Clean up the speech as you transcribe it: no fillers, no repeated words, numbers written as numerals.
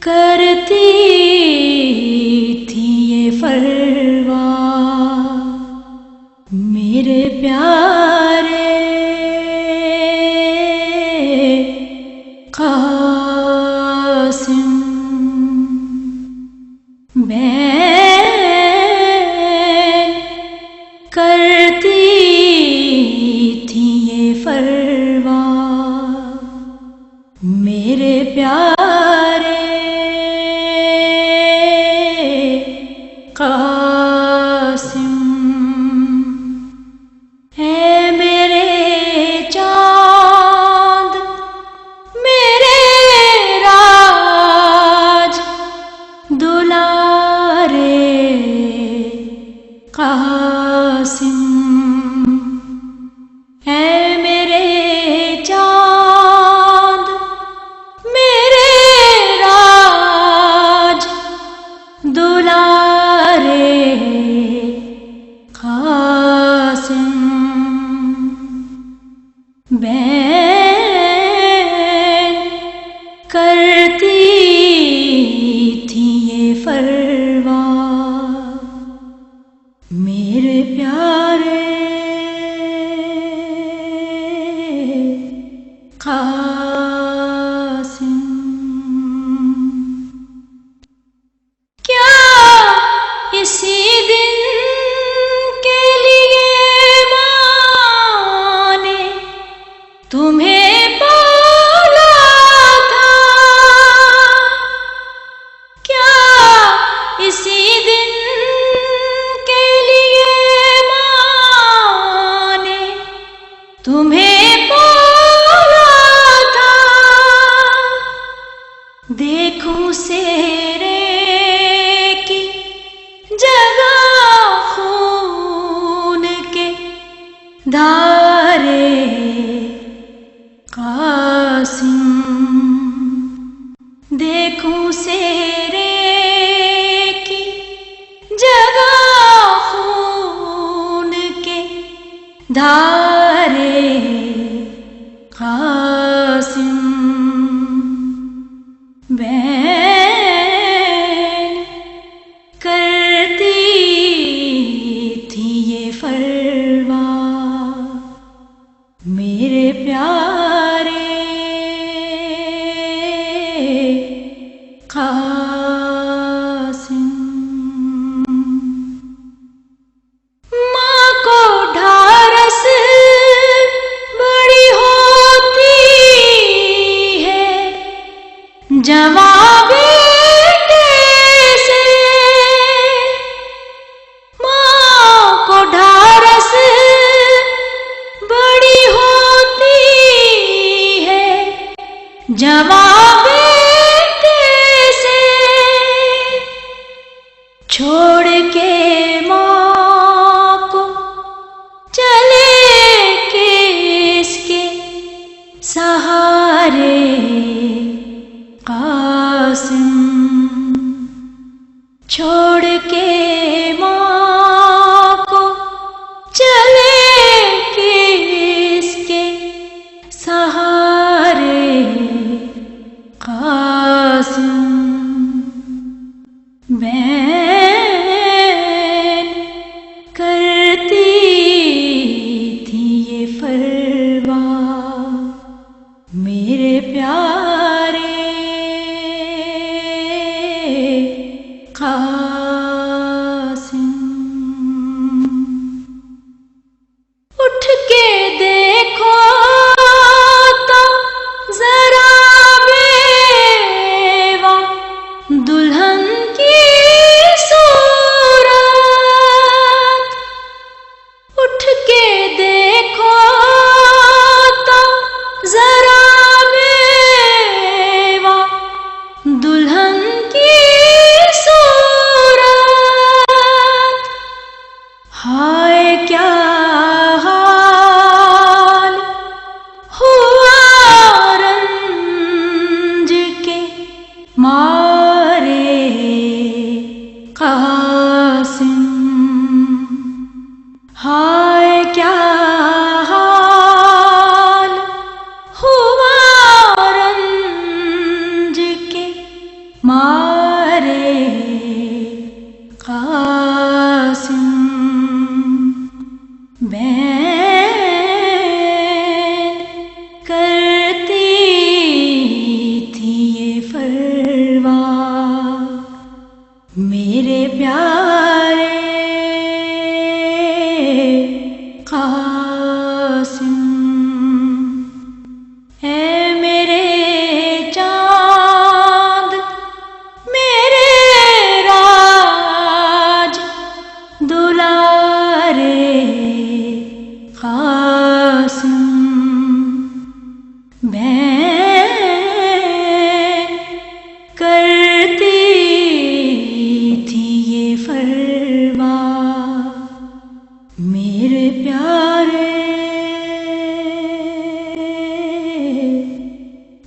کرتی تھی یہ فروا میرے پیارے قاسم، بین کرتی تھی یہ فروا میرے پیارے قاسم، اے میرے چاند میرے راج دلارے قاسم، اے میرے چاند میرے راج دلارے قاسم، بین کرتی تھی یہ فروا میرے پیارے قاسم۔ کیا اسی دن کے لیے ماں نے تمہیں پالا تھا؟ کیا اسی دن کے لیے ماں نے تمہیں پالا تھا؟ دیکھوں سیرے کی جگہ خون کے دھارے قاسم، دیکھوں سیرے کی جگہ خون کے دھارے قاسم، بین کرتی تھی یہ فروا میرے پیارے قاسم۔ ماں کو ڈھارس بڑی ہوتی ہے جوان بیٹے سے، ماں کو ڈھارس بڑی ہوتی ہے جوان بیٹے سے، چھوڑ کے ماں کو چلے کس کے سہارے قاسم، چھوڑ کے ماں کو چلے کس کے سہارے قاسم، بین کرتی تھی یہ فروا میرے پیارے قاسم۔ اٹھ کے دیکھو تو ذرا بیوہ دلہن کی صورت، اٹھ کے دیکھو تو ذرا بیوہ